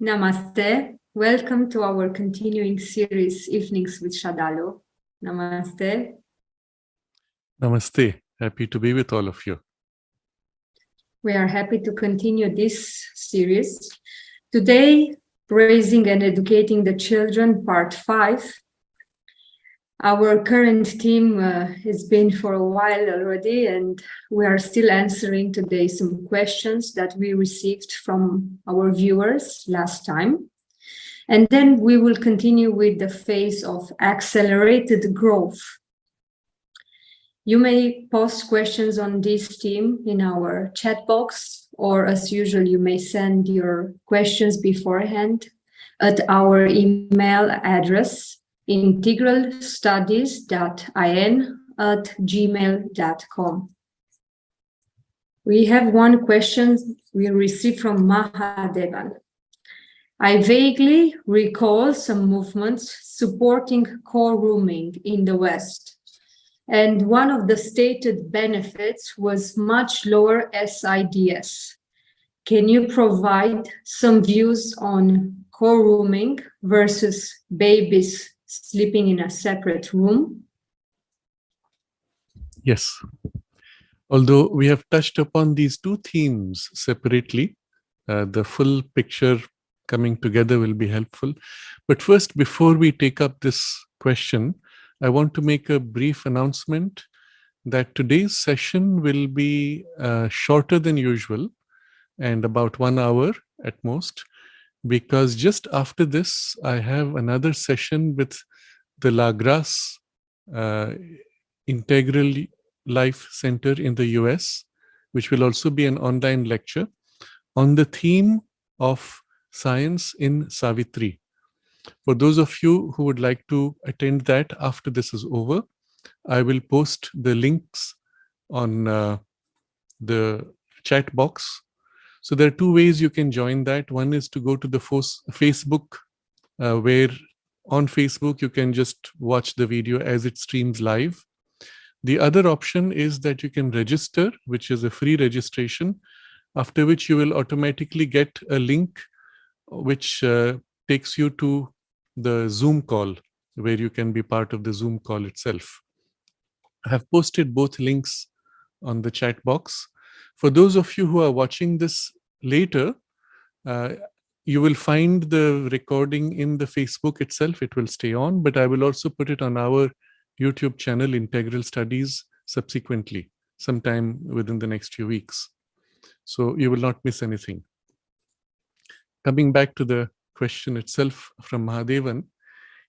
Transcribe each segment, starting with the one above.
Namaste. Welcome to our continuing series, Evenings with Sraddhalu. Namaste. Namaste. Happy to be with all of you. We are happy to continue this series. Today, Raising and Educating the Children, Part 5. Our current theme has been for a while already, and we are still answering today some questions that we received from our viewers last time. And then we will continue with the phase of accelerated growth. You may post questions on this theme in our chat box, or as usual, you may send your questions beforehand at our email address, integralstudies.in@gmail.com. We have one question we received from Mahadevan. I vaguely recall some movements supporting co-rooming in the West, and one of the stated benefits was much lower SIDS. Can you provide some views on co-rooming versus babies sleeping in a separate room? Yes. Although we have touched upon these two themes separately, the full picture coming together will be helpful. But first, before we take up this question, I want to make a brief announcement that today's session will be shorter than usual and about 1 hour at most, because just after this, I have another session with the La Grace Integral Life Center in the US, which will also be an online lecture on the theme of science in Savitri. For those of you who would like to attend that after this is over, I will post the links on the chat box. So there are two ways you can join that. One is to go to the Facebook, where on Facebook you can just watch the video as it streams live. The other option is that you can register, which is a free registration, after which you will automatically get a link which takes you to the Zoom call, where you can be part of the Zoom call itself. I have posted both links on the chat box. For those of you who are watching this later, you will find the recording in the Facebook itself. It will stay on, but I will also put it on our YouTube channel, Integral Studies, subsequently, sometime within the next few weeks. So you will not miss anything. Coming back to the question itself from Mahadevan,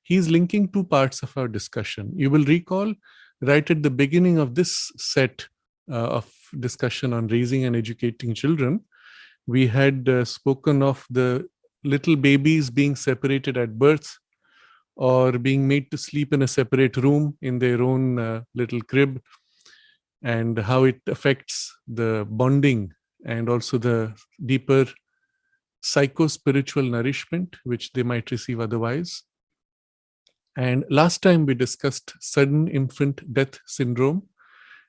he's linking two parts of our discussion. You will recall right at the beginning of this set of discussion on raising and educating children, we had spoken of the little babies being separated at birth or being made to sleep in a separate room in their own little crib, and how it affects the bonding and also the deeper psycho-spiritual nourishment which they might receive otherwise. And last time we discussed sudden infant death syndrome,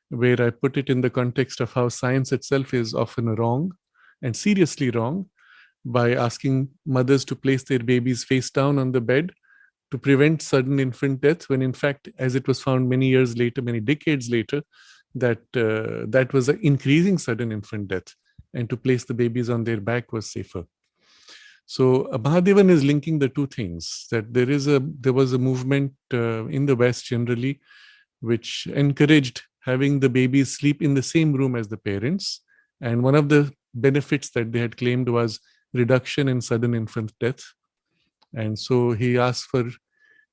where I put it in the context of how science itself is often wrong and seriously wrong by asking mothers to place their babies face down on the bed to prevent sudden infant death, when in fact, as it was found many years later, many decades later, that that was an increasing sudden infant death, and to place the babies on their back was safer. So Mahadevan is linking the two things, that there was a movement in the West generally which encouraged having the babies sleep in the same room as the parents. And one of the benefits that they had claimed was reduction in sudden infant death. And so he asked for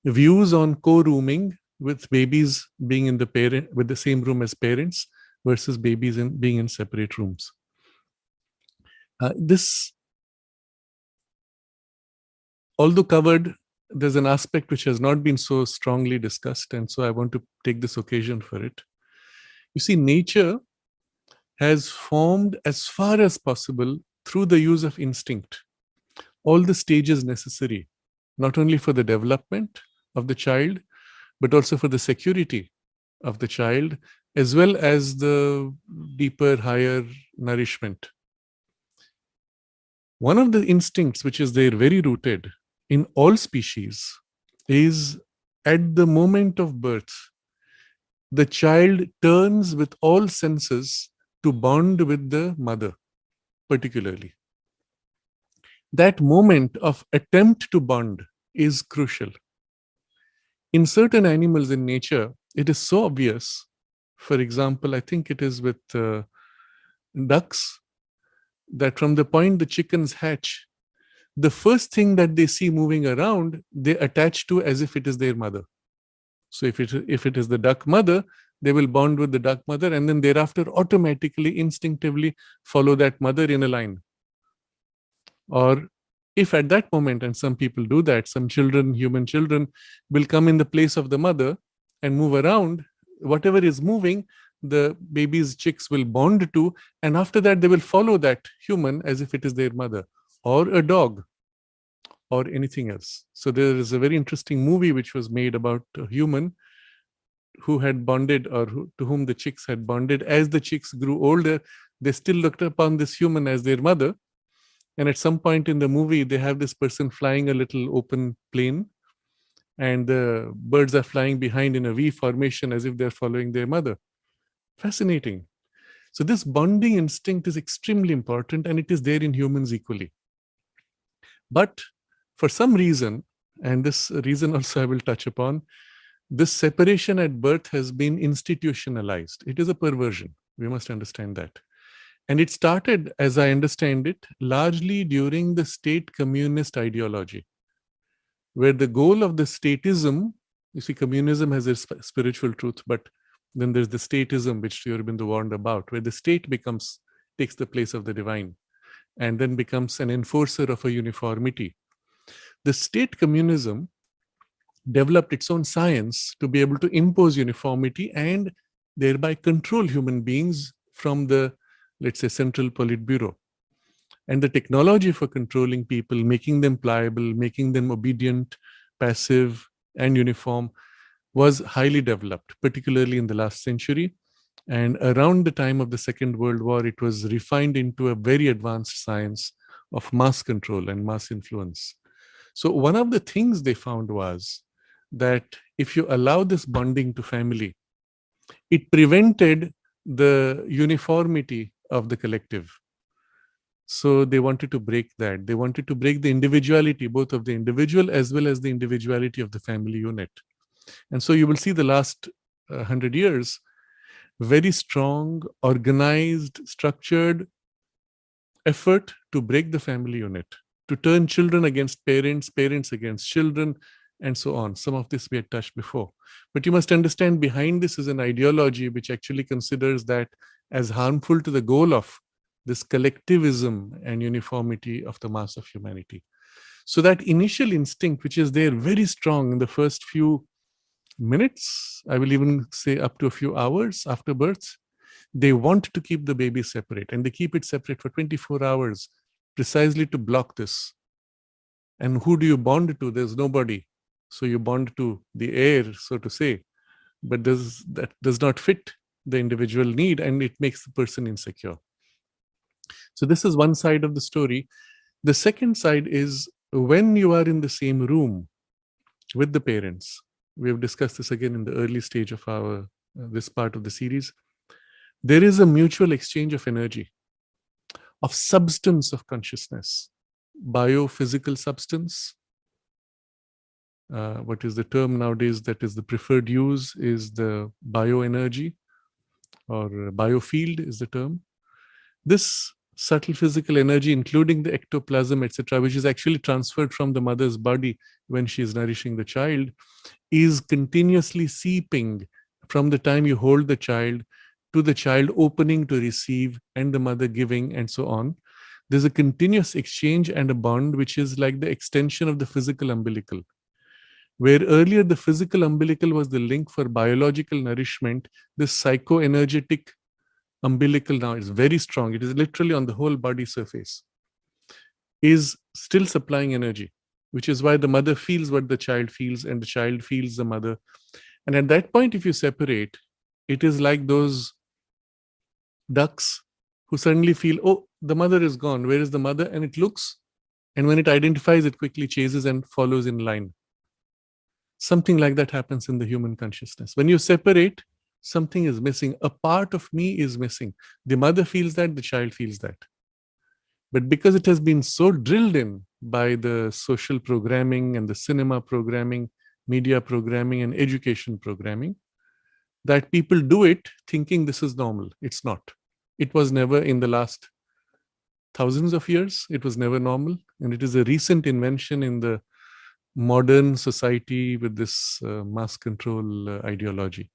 views on co-rooming with babies being in with the same room as parents versus babies being in separate rooms. This, although covered, there's an aspect which has not been so strongly discussed, and so I want to take this occasion for it. You see, nature has formed, as far as possible, through the use of instinct, all the stages necessary, not only for the development of the child, but also for the security of the child, as well as the deeper, higher nourishment. One of the instincts which is there very rooted in all species is at the moment of birth, the child turns with all senses to bond with the mother, particularly. That moment of attempt to bond is crucial. In certain animals in nature, it is so obvious. For example, I think it is with ducks, that from the point the chickens hatch, the first thing that they see moving around, they attach to as if it is their mother. So if it is the duck mother, they will bond with the duck mother, and then thereafter automatically, instinctively follow that mother in a line. Or if at that moment, and some people do that, some children, human children, will come in the place of the mother and move around, whatever is moving, the baby's chicks will bond to, and after that they will follow that human as if it is their mother, or a dog, or anything else. So there is a very interesting movie which was made about a human who had bonded, or to whom the chicks had bonded. As the chicks grew older, they still looked upon this human as their mother. And at some point in the movie, they have this person flying a little open plane, and the birds are flying behind in a V formation as if they're following their mother. Fascinating. So this bonding instinct is extremely important, and it is there in humans equally. But for some reason, and this reason also I will touch upon, this separation at birth has been institutionalized. It is a perversion. We must understand that. And it started, as I understand it, largely during the state communist ideology, where the goal of the statism, you see, communism has a spiritual truth, but then there's the statism, which Sri Aurobindo warned about, where the state takes the place of the divine, and then becomes an enforcer of a uniformity. The state communism developed its own science to be able to impose uniformity and thereby control human beings from the, let's say, central Politburo. And the technology for controlling people, making them pliable, making them obedient, passive, and uniform was highly developed, particularly in the last century. And around the time of the Second World War, it was refined into a very advanced science of mass control and mass influence. So one of the things they found was that if you allow this bonding to family, it prevented the uniformity of the collective. So they wanted to break that. They wanted to break the individuality, both of the individual as well as the individuality of the family unit. And so you will see the last 100 years, very strong, organized, structured effort to break the family unit, to turn children against parents, parents against children, and so on. Some of this we had touched before. But you must understand, behind this is an ideology which actually considers that as harmful to the goal of this collectivism and uniformity of the mass of humanity. So that initial instinct, which is there very strong in the first few minutes, I will even say up to a few hours after birth, they want to keep the baby separate, and they keep it separate for 24 hours precisely to block this. And who do you bond to? There's nobody. So you bond to the air, so to say. But that does not fit the individual need, and it makes the person insecure. So this is one side of the story. The second side is when you are in the same room with the parents. We have discussed this again in the early stage of our this part of the series. There is a mutual exchange of energy, of substance of consciousness, biophysical substance. What is the term nowadays that is the preferred use is the bioenergy, or biofield is the term. This subtle physical energy, including the ectoplasm, etc., which is actually transferred from the mother's body when she is nourishing the child, is continuously seeping from the time you hold the child to the child opening to receive and the mother giving, and so on. There's a continuous exchange and a bond which is like the extension of the physical umbilical. Where earlier the physical umbilical was the link for biological nourishment, this psychoenergetic umbilical now is very strong. It is literally on the whole body surface, is still supplying energy, which is why the mother feels what the child feels and the child feels the mother. And at that point, if you separate, it is like those ducks who suddenly feel, oh, the mother is gone. Where is the mother? And it looks, and when it identifies, it quickly chases and follows in line. Something like that happens in the human consciousness. When you separate, something is missing. A part of me is missing. The mother feels that, the child feels that. But because it has been so drilled in by the social programming and the cinema programming, media programming, and education programming, that people do it thinking this is normal. It's not. It was never, in the last thousands of years, it was never normal. And it is a recent invention in the modern society with this mass control ideology.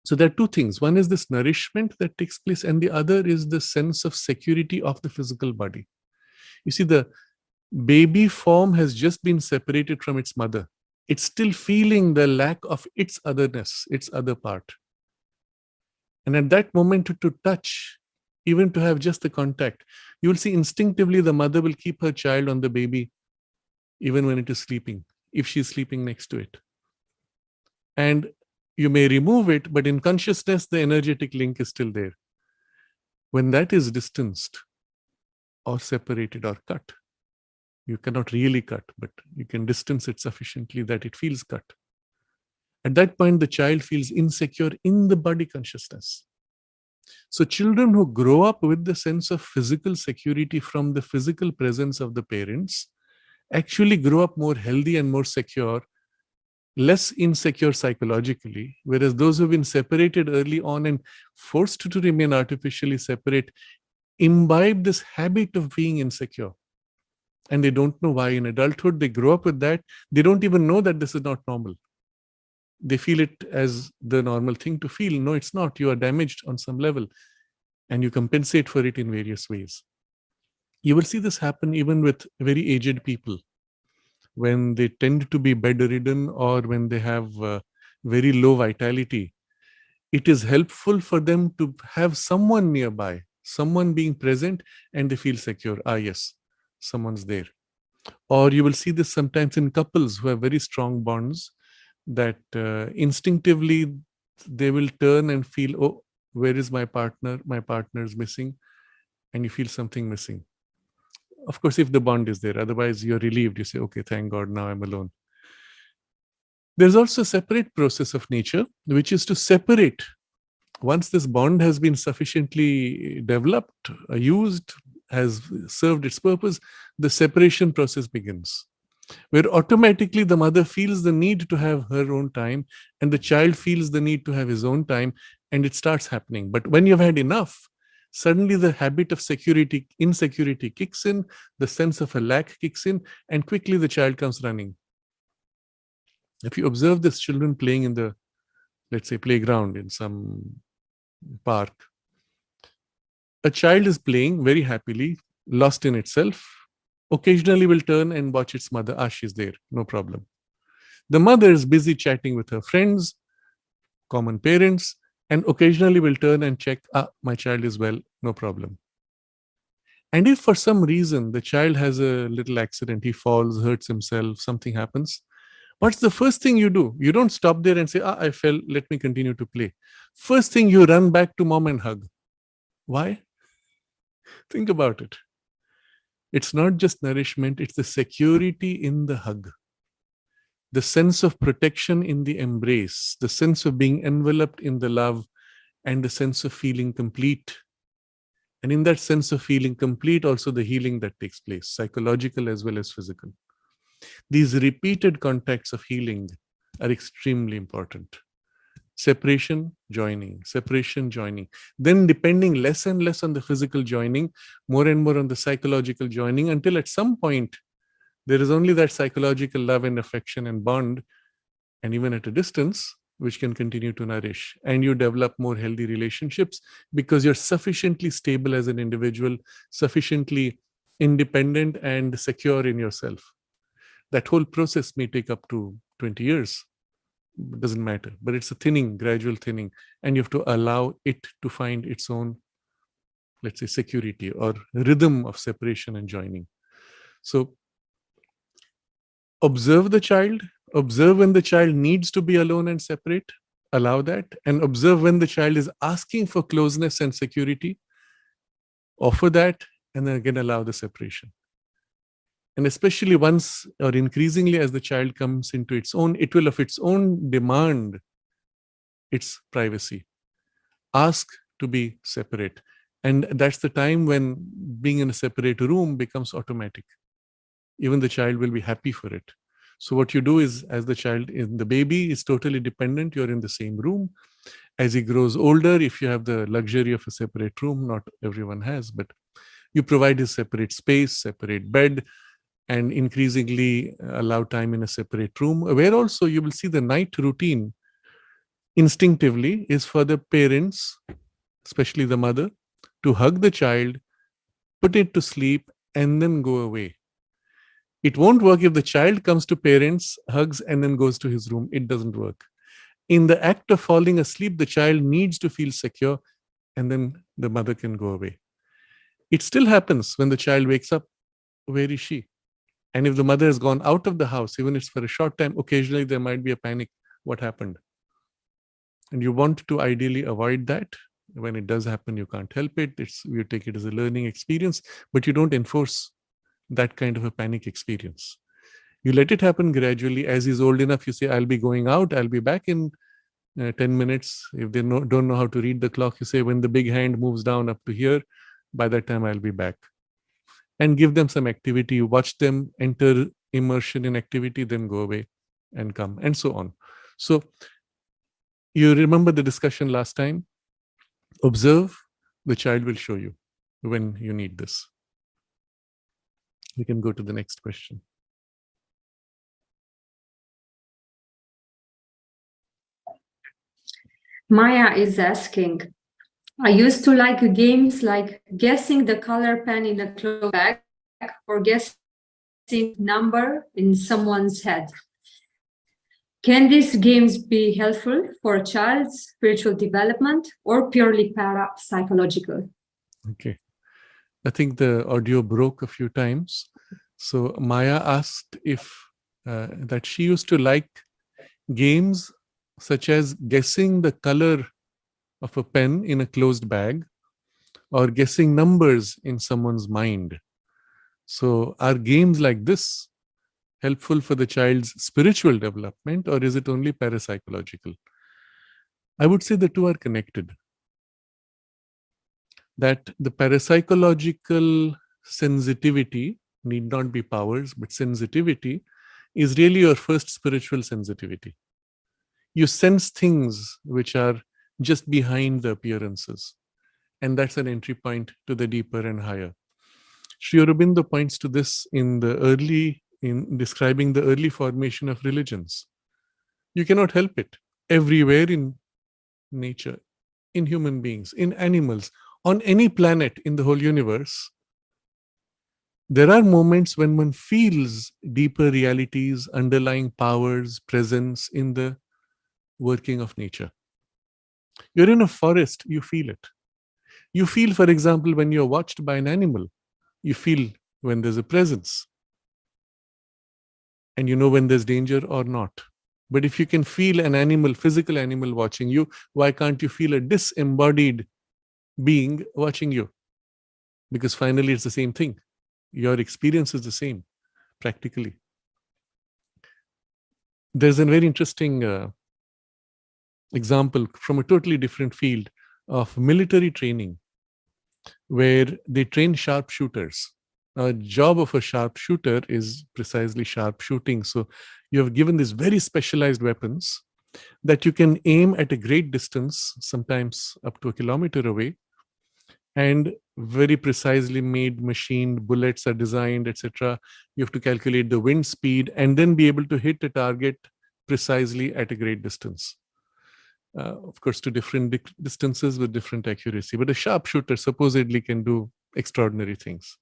So there are two things. One is this nourishment that takes place, and the other is the sense of security of the physical body. You see, the baby form has just been separated from its mother. It's still feeling the lack of its otherness, its other part. And at that moment, to touch, even to have just the contact, you will see instinctively the mother will keep her child on the baby even when it is sleeping, if she's sleeping next to it. And you may remove it, but in consciousness, the energetic link is still there. When that is distanced or separated or cut, you cannot really cut, but you can distance it sufficiently that it feels cut. At that point, the child feels insecure in the body consciousness. So children who grow up with the sense of physical security from the physical presence of the parents actually grow up more healthy and more secure, less insecure psychologically, whereas those who have been separated early on and forced to remain artificially separate imbibe this habit of being insecure. And they don't know why. In adulthood, they grow up with that. They don't even know that this is not normal. They feel it as the normal thing to feel. No, it's not. You are damaged on some level, and you compensate for it in various ways. You will see this happen even with very aged people, when they tend to be bedridden or when they have very low vitality. It is helpful for them to have someone nearby, someone being present, and they feel secure. Ah, yes, someone's there. Or you will see this sometimes in couples who have very strong bonds, that instinctively they will turn and feel, oh, where is my partner? My partner is missing. And you feel something missing. Of course, if the bond is there, otherwise you're relieved. You say, okay, thank God, now I'm alone. There's also a separate process of nature, which is to separate. Once this bond has been sufficiently developed, used, has served its purpose, the separation process begins, where automatically the mother feels the need to have her own time and the child feels the need to have his own time, and it starts happening. But when you've had enough, suddenly the habit of insecurity kicks in, the sense of a lack kicks in, and quickly the child comes running. If you observe these children playing in the, let's say, playground in some park, a child is playing very happily, lost in itself, occasionally will turn and watch its mother. Ah, she's there, no problem. The mother is busy chatting with her friends, common parents, and occasionally will turn and check, ah, my child is well, no problem. And if for some reason the child has a little accident, he falls, hurts himself, something happens, what's the first thing you do? You don't stop there and say, ah, I fell, let me continue to play. First thing, you run back to mom and hug. Why? Think about it. It's not just nourishment, it's the security in the hug, the sense of protection in the embrace, the sense of being enveloped in the love, and the sense of feeling complete. And in that sense of feeling complete, also the healing that takes place, psychological as well as physical. These repeated contacts of healing are extremely important. Separation, joining, separation, joining. Then depending less and less on the physical joining, more and more on the psychological joining, until at some point, there is only that psychological love and affection and bond, and even at a distance, which can continue to nourish. And you develop more healthy relationships because you're sufficiently stable as an individual, sufficiently independent and secure in yourself. That whole process may take up to 20 years. It doesn't matter, but it's a thinning, gradual thinning, and you have to allow it to find its own, let's say, security or rhythm of separation and joining. So observe the child, observe when the child needs to be alone and separate, allow that, and observe when the child is asking for closeness and security, Offer that, and then again allow the separation. And especially once or increasingly as the child comes into its own, it will of its own demand its privacy. Ask to be separate. And that's the time when being in a separate room becomes automatic. Even the child will be happy for it. So what you do is, as the baby is totally dependent, you're in the same room. As he grows older, if you have the luxury of a separate room, not everyone has, but you provide his separate space, separate bed, and increasingly allow time in a separate room, where also you will see the night routine instinctively is for the parents, especially the mother, to hug the child, put it to sleep, and then go away. It won't work if the child comes to parents, hugs, and then goes to his room. It doesn't work. In the act of falling asleep, the child needs to feel secure, and then the mother can go away. It still happens when the child wakes up. Where is she? And if the mother has gone out of the house, even if it's for a short time, occasionally there might be a panic. What happened? And you want to ideally avoid that. When it does happen, you can't help it. You take it as a learning experience, but you don't enforce that kind of a panic experience. You let it happen gradually. As he's old enough, you say, I'll be going out, I'll be back in 10 minutes. If they don't know how to read the clock, you say, when the big hand moves down up to here, by that time I'll be back. And give them some activity. You watch them enter immersion in activity, then go away and come, and so on. So you remember the discussion last time? Observe, the child will show you when you need this. We can go to the next question. Maya is asking, I used to like games like guessing the color pen in a cloth bag or guessing number in someone's head. Can these games be helpful for a child's spiritual development or purely parapsychological? Okay. I think the audio broke a few times. So Maya asked if that she used to like games such as guessing the color of a pen in a closed bag or guessing numbers in someone's mind. So are games like this helpful for the child's spiritual development, or is it only parapsychological? I would say the two are connected. That the parapsychological sensitivity need not be powers, but sensitivity is really your first spiritual sensitivity. You sense things which are just behind the appearances. And that's an entry point to the deeper and higher. Sri Aurobindo points to this in describing the early formation of religions. You cannot help it. Everywhere in nature, in human beings, in animals, on any planet in the whole universe, there are moments when one feels deeper realities, underlying powers, presence in the working of nature. You're in a forest, you feel it. You feel, for example, when you're watched by an animal, you feel when there's a presence. And you know when there's danger or not. But if you can feel an animal, physical animal watching you, why can't you feel a disembodied being watching you? Because finally it's the same thing. Your experience is the same, practically. There's a very interesting example from a totally different field of military training, where they train sharpshooters. A job of a sharpshooter is precisely sharpshooting. So you have given these very specialized weapons that you can aim at a great distance, sometimes up to a kilometer away, and very precisely made machined bullets are designed, etc. You have to calculate the wind speed and then be able to hit a target precisely at a great distance. Of course, to different distances with different accuracy. But a sharpshooter supposedly can do extraordinary things.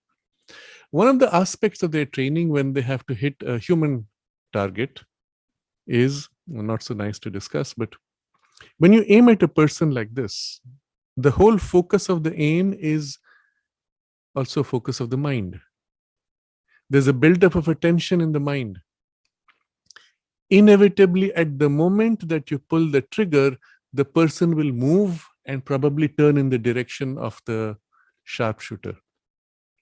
One of the aspects of their training when they have to hit a human target is, not so nice to discuss, but when you aim at a person like this, the whole focus of the aim is also focus of the mind. There's a buildup of attention in the mind. Inevitably, at the moment that you pull the trigger, the person will move and probably turn in the direction of the sharpshooter.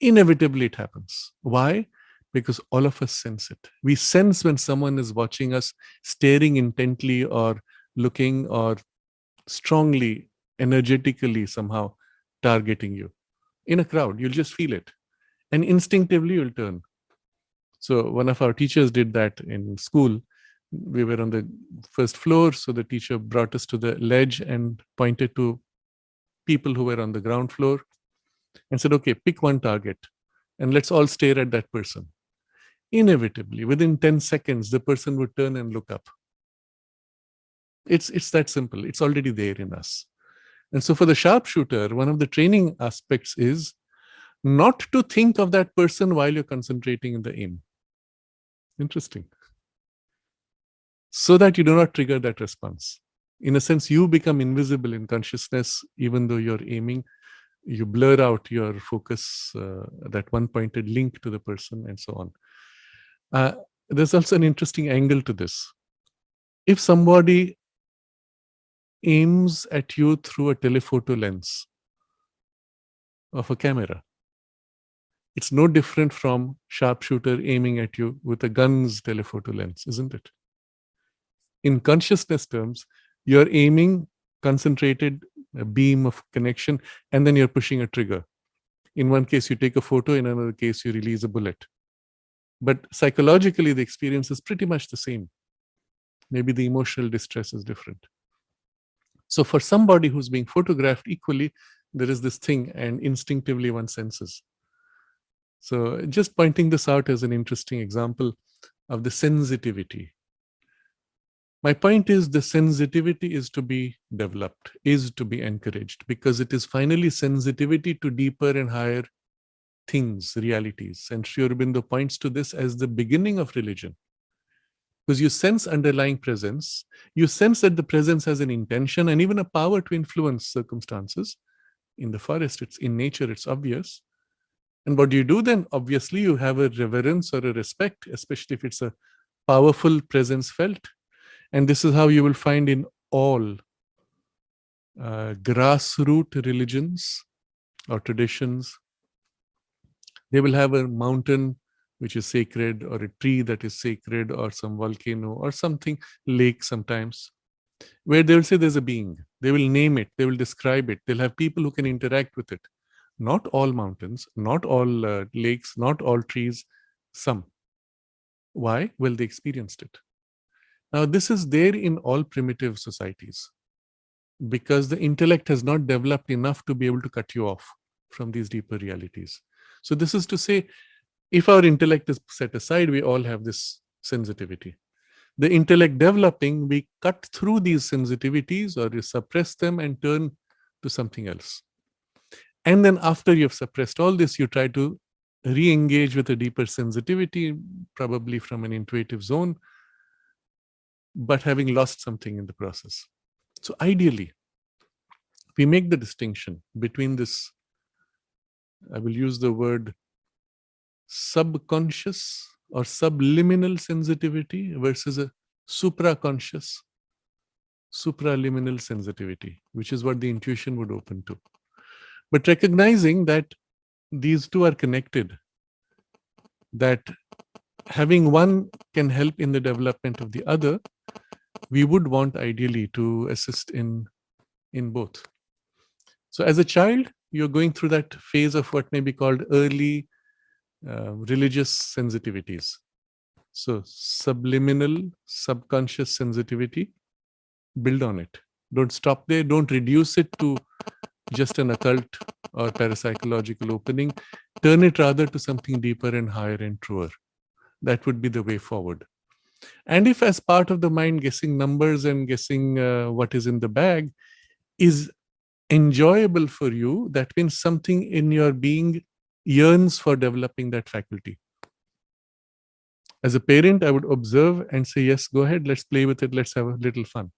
Inevitably, it happens. Why? Because all of us sense it. We sense when someone is watching us, staring intently or looking or strongly, energetically somehow targeting you. In a crowd, you'll just feel it. And instinctively, you'll turn. So one of our teachers did that in school. We were on the first floor, so the teacher brought us to the ledge and pointed to people who were on the ground floor and said, okay, pick one target and let's all stare at that person. Inevitably, within 10 seconds, the person would turn and look up. It's that simple. It's already there in us. And so for the sharpshooter, one of the training aspects is not to think of that person while you're concentrating in the aim. Interesting. So that you do not trigger that response. In a sense, you become invisible in consciousness, even though you're aiming. You blur out your focus, that one-pointed link to the person, and so on. There's also an interesting angle to this. If somebody aims at you through a telephoto lens of a camera, it's no different from sharpshooter aiming at you with a gun's telephoto lens, isn't it? In consciousness terms, you're aiming concentrated, a beam of connection, and then you're pushing a trigger. In one case, you take a photo. In another case, you release a bullet. But psychologically, the experience is pretty much the same. Maybe the emotional distress is different. So for somebody who's being photographed equally, there is this thing, and instinctively one senses. So just pointing this out as an interesting example of the sensitivity. My point is the sensitivity is to be developed, is to be encouraged, because it is finally sensitivity to deeper and higher things, realities. And Sri Aurobindo points to this as the beginning of religion. Because you sense underlying presence, you sense that the presence has an intention and even a power to influence circumstances. In the forest, it's in nature, it's obvious. And what do you do then? Obviously, you have a reverence or a respect, especially if it's a powerful presence felt. And this is how you will find in all grassroots religions or traditions. They will have a mountain which is sacred, or a tree that is sacred, or some volcano, or something, lake sometimes, where they will say there's a being. They will name it, they will describe it. They'll have people who can interact with it. Not all mountains, not all lakes, not all trees, some. Why? Well, they experienced it. Now, this is there in all primitive societies because the intellect has not developed enough to be able to cut you off from these deeper realities. So this is to say, if our intellect is set aside, we all have this sensitivity. The intellect developing, we cut through these sensitivities or you suppress them and turn to something else. And then after you've suppressed all this, you try to re-engage with a deeper sensitivity, probably from an intuitive zone, but having lost something in the process. So ideally, we make the distinction between this, I will use the word subconscious or subliminal sensitivity versus a supraconscious, supraliminal sensitivity, which is what the intuition would open to. But recognizing that these two are connected, that having one can help in the development of the other, we would want ideally to assist in both. So as a child, you're going through that phase of what may be called early religious sensitivities. So subliminal, subconscious sensitivity, build on it. Don't stop there. Don't reduce it to just an occult or parapsychological opening. Turn it rather to something deeper and higher and truer. That would be the way forward. And if as part of the mind, guessing numbers and guessing what is in the bag is enjoyable for you, that means something in your being yearns for developing that faculty. As a parent, I would observe and say, yes, go ahead, let's play with it, let's have a little fun.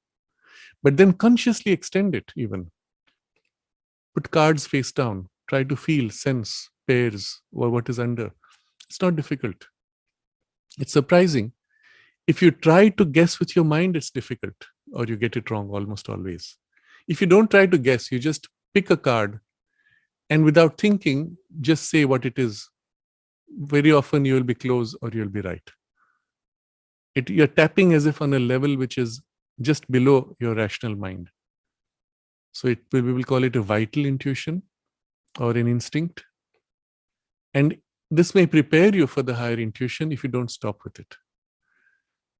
But then consciously extend it even. Put cards face down, try to feel, sense, pairs, or what is under. It's not difficult. It's surprising. If you try to guess with your mind, it's difficult, or you get it wrong almost always. If you don't try to guess, you just pick a card and without thinking, just say what it is. Very often you will be close or you'll be right. You're tapping as if on a level which is just below your rational mind. So we will call it a vital intuition or an instinct. And this may prepare you for the higher intuition if you don't stop with it.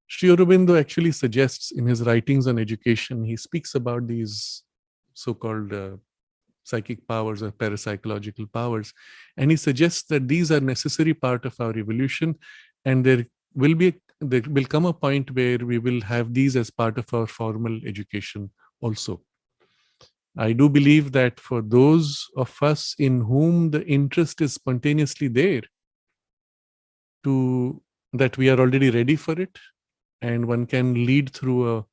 Sri Aurobindo actually suggests in his writings on education, he speaks about these so-called psychic powers or parapsychological powers. And he suggests that these are necessary part of our evolution, and there will come a point where we will have these as part of our formal education also. I do believe that for those of us in whom the interest is spontaneously there, that we are already ready for it, and one can lead through a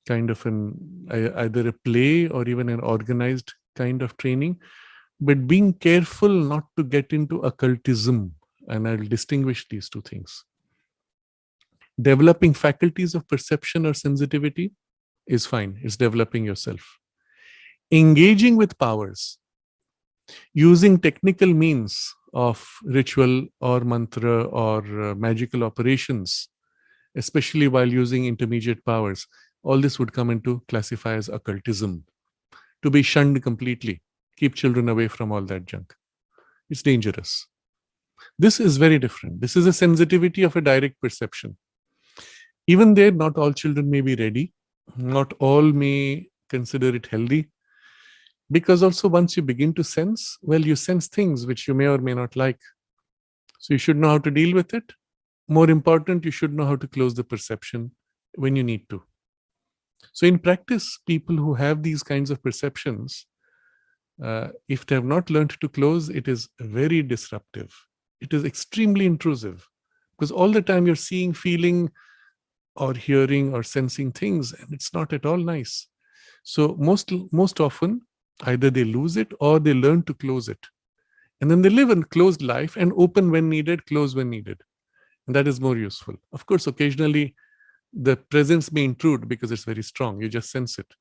kind of either a play or even an organized kind of training, but being careful not to get into occultism. And I'll distinguish these two things. Developing faculties of perception or sensitivity is fine. It's developing yourself. Engaging with powers, using technical means of ritual or mantra or magical operations, especially while using intermediate powers, all this would come into classify as occultism, to be shunned completely. Keep children away from all that junk. It's dangerous. This is very different. This is a sensitivity of a direct perception. Even there, not all children may be ready. Not all may consider it healthy. Because also once you begin to sense, well, you sense things which you may or may not like. So you should know how to deal with it. More important, you should know how to close the perception when you need to. So in practice, people who have these kinds of perceptions, if they have not learned to close, it is very disruptive. It is extremely intrusive, because all the time you're seeing, feeling, or hearing or sensing things, and it's not at all nice. So most often, either they lose it or they learn to close it. And then they live a closed life and open when needed, close when needed. And that is more useful. Of course, occasionally the presence may intrude because it's very strong. You just sense it.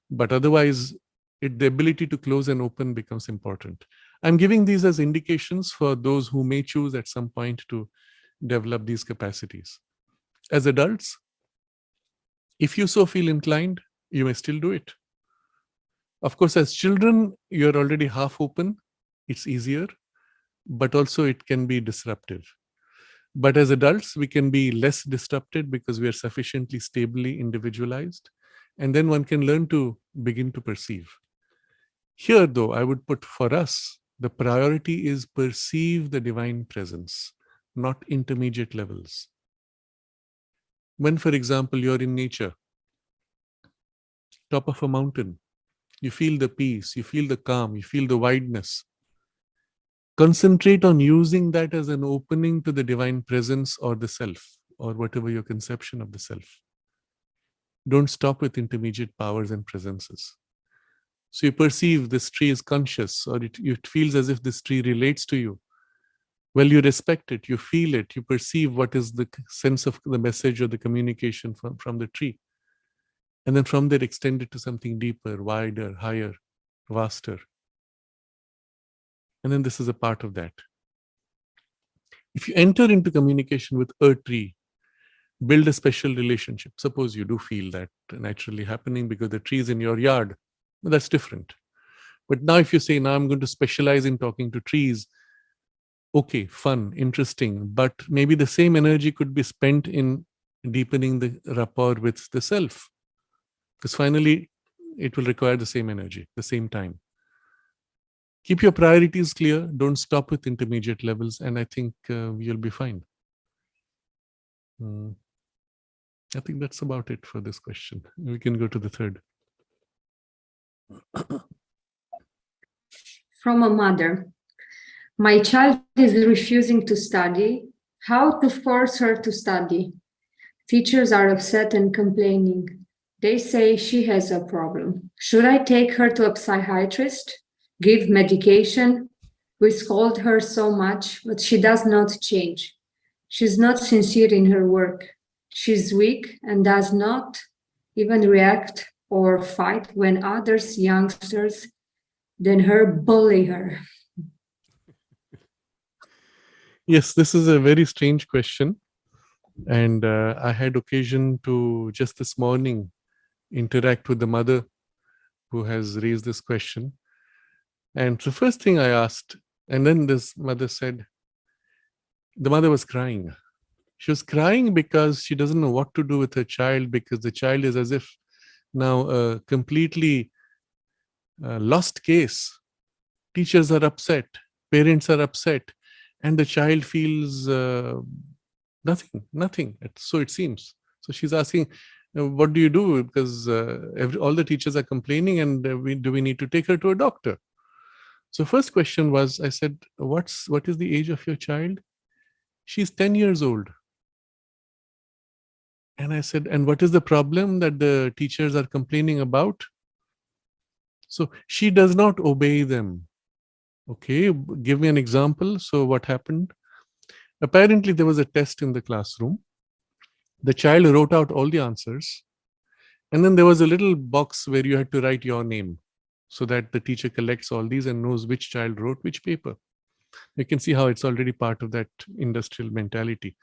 But otherwise, the ability to close and open becomes important. I'm giving these as indications for those who may choose at some point to develop these capacities. As adults, if you so feel inclined, you may still do it. Of course, as children, you're already half open. It's easier, but also it can be disruptive. But as adults, we can be less disrupted because we are sufficiently stably individualized. And then one can learn to begin to perceive. Here, though, I would put for us, the priority is perceive the divine presence, not intermediate levels. When, for example, you're in nature, top of a mountain, you feel the peace, you feel the calm, you feel the wideness. Concentrate on using that as an opening to the divine presence or the self, or whatever your conception of the self. Don't stop with intermediate powers and presences. So you perceive this tree is conscious, or it feels as if this tree relates to you. Well, you respect it, you feel it, you perceive what is the sense of the message or the communication from the tree. And then from there, extend it to something deeper, wider, higher, vaster. And then this is a part of that. If you enter into communication with a tree, build a special relationship. Suppose you do feel that naturally happening because the tree is in your yard. Well, that's different. But now if you say, now I'm going to specialize in talking to trees, okay, fun, interesting, but maybe the same energy could be spent in deepening the rapport with the self. Because finally, it will require the same energy, the same time. Keep your priorities clear. Don't stop with intermediate levels, and I think you'll be fine. I think that's about it for this question. We can go to the third. From a mother. My child is refusing to study. How to force her to study? Teachers are upset and complaining. They say she has a problem. Should I take her to a psychiatrist? Give medication? We scold her so much, but she does not change. She's not sincere in her work. She's weak and does not even react or fight when others, youngsters, than her bully her? Yes, this is a very strange question. And I had occasion to just this morning interact with the mother who has raised this question. And the first thing I asked, and then this mother said, the mother was crying. She was crying because she doesn't know what to do with her child, because the child is as if now a completely lost case. Teachers are upset, parents are upset, and the child feels nothing. So it seems. So she's asking, what do you do? Because all the teachers are complaining, and do we need to take her to a doctor? So first question was, I said, what is the age of your child? She's 10 years old. And I said, and what is the problem that the teachers are complaining about? So she does not obey them. Okay, give me an example. So what happened? Apparently, there was a test in the classroom. The child wrote out all the answers. And then there was a little box where you had to write your name so that the teacher collects all these and knows which child wrote which paper. You can see how it's already part of that industrial mentality.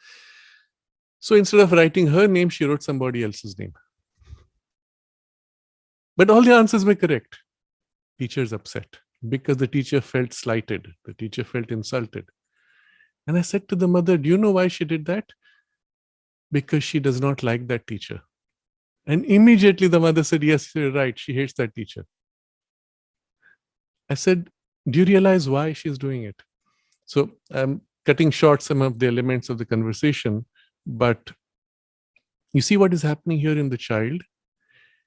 So instead of writing her name, she wrote somebody else's name. But all the answers were correct. Teacher's upset because the teacher felt slighted. The teacher felt insulted. And I said to the mother, do you know why she did that? Because she does not like that teacher. And immediately the mother said, yes, you're right. She hates that teacher. I said, do you realize why she's doing it? So I'm cutting short some of the elements of the conversation, but you see what is happening here in the child?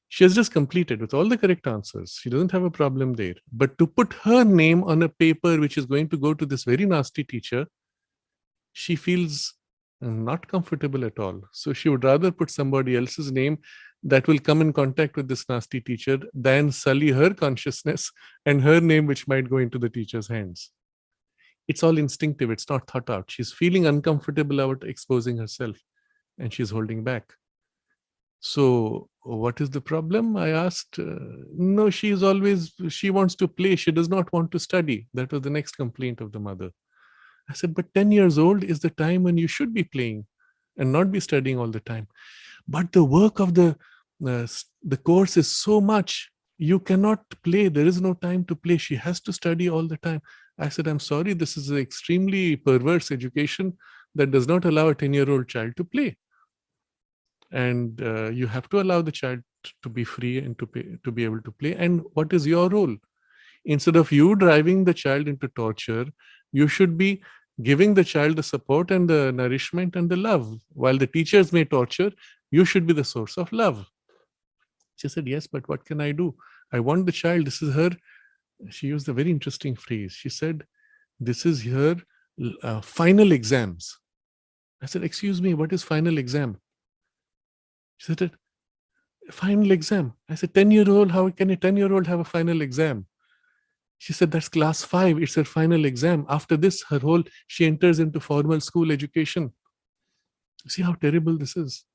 She has just completed with all the correct answers. She doesn't have a problem there. But to put her name on a paper which is going to go to this very nasty teacher, she feels not comfortable at all. So she would rather put somebody else's name that will come in contact with this nasty teacher than sully her consciousness and her name, which might go into the teacher's hands. It's all instinctive. It's not thought out. She's feeling uncomfortable about exposing herself and she's holding back. So what is the problem? I asked. No, she wants to play. She does not want to study. That was the next complaint of the mother. I said, but 10 years old is the time when you should be playing and not be studying all the time. But the work of the course is so much. You cannot play. There is no time to play. She has to study all the time. I said, I'm sorry, this is an extremely perverse education that does not allow a 10-year-old child to play. And you have to allow the child to be free and to be able to play. And what is your role? Instead of you driving the child into torture, you should be giving the child the support and the nourishment and the love. While the teachers may torture, you should be the source of love. She said, yes, but what can I do? I want the child. This is her. She used a very interesting phrase. She said, this is her final exams. I said, excuse me, what is final exam? She said, final exam. I said, 10-year-old, how can a 10-year-old have a final exam? She said, that's class 5. It's her final exam. After this, she enters into formal school education. See how terrible this is.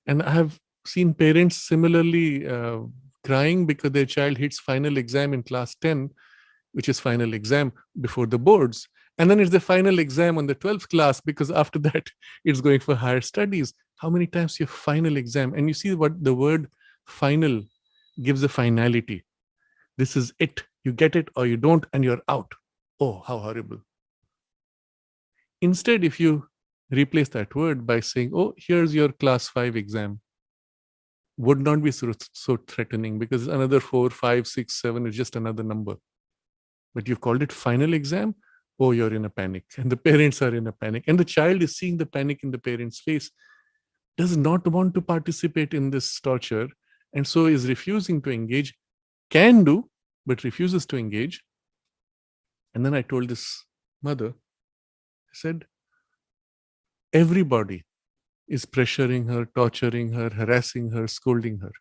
And I have seen parents similarly crying because their child hits final exam in class 10, which is final exam before the boards. And then it's the final exam on the 12th class because after that, it's going for higher studies. How many times your final exam? And you see what the word final gives a finality. This is it. You get it or you don't, and you're out. Oh, how horrible. Instead, if you replace that word by saying, oh, here's your class 5 exam, would not be so threatening because another 4, 5, 6, 7 is just another number. But you've called it final exam. Oh, you're in a panic. And the parents are in a panic. And the child is seeing the panic in the parent's face, does not want to participate in this torture, and so is refusing to engage, can do, but refuses to engage. And then I told this mother, I said, everybody is pressuring her, torturing her, harassing her, scolding her.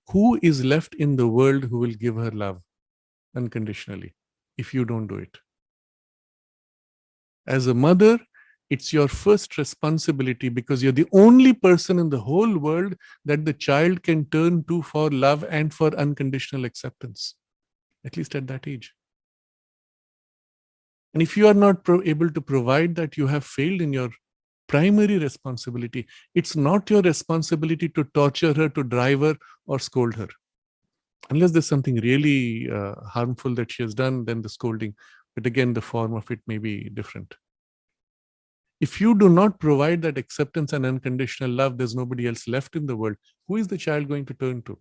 Who is left in the world who will give her love unconditionally if you don't do it? As a mother, it's your first responsibility because you're the only person in the whole world that the child can turn to for love and for unconditional acceptance. at least at that age. And if you are not able to provide that, you have failed in your primary responsibility. It's not your responsibility to torture her, to drive her, or scold her. Unless there's something really harmful that she has done, then the scolding. But again, the form of it may be different. If you do not provide that acceptance and unconditional love, there's nobody else left in the world. Who is the child going to turn to?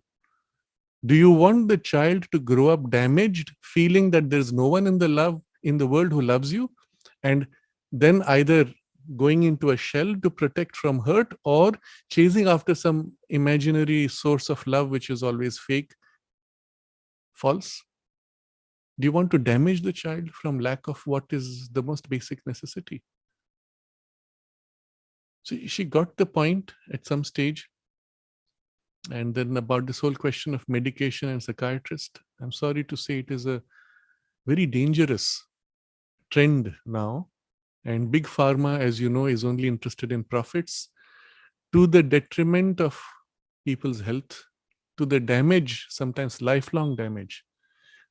Do you want the child to grow up damaged, feeling that there's no one in the world who loves you, and then either going into a shell to protect from hurt, or chasing after some imaginary source of love which is always fake, false? Do you want to damage the child from lack of what is the most basic necessity? So she got the point at some stage. And then about this whole question of medication and psychiatrist, I'm sorry to say it is a very dangerous trend now. And big pharma, as you know, is only interested in profits to the detriment of people's health, to the damage, sometimes lifelong damage.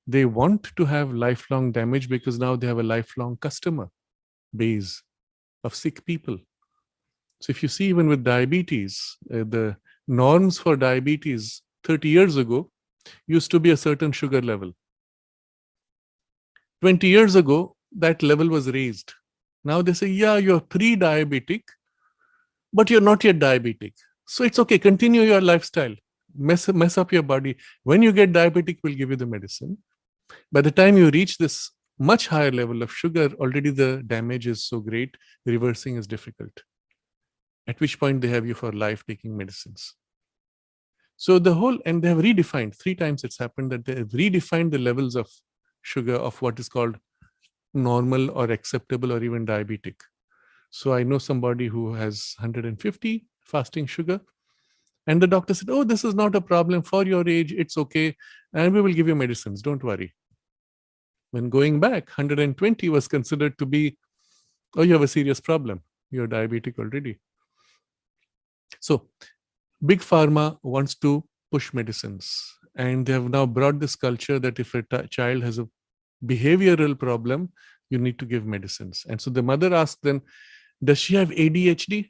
They want to have lifelong damage because now they have a lifelong customer base of sick people. So if you see, even with diabetes, the norms for diabetes 30 years ago used to be a certain sugar level. 20 years ago, that level was raised. Now they say, yeah, you're pre-diabetic, but you're not yet diabetic. So it's okay, continue your lifestyle, mess up your body. When you get diabetic, we'll give you the medicine. By the time you reach this much higher level of sugar, already the damage is so great, reversing is difficult. At which point they have you for life taking medicines. So and they have redefined, 3 times it's happened that they have redefined the levels of sugar of what is called normal or acceptable or even diabetic. So I know somebody who has 150 fasting sugar, and the doctor said, oh, this is not a problem for your age, it's okay, and we will give you medicines, don't worry. When going back, 120 was considered to be, oh, you have a serious problem, you're diabetic already. So big pharma wants to push medicines, and they have now brought this culture that if a child has a behavioral problem, you need to give medicines. And so the mother asked them, does she have ADHD?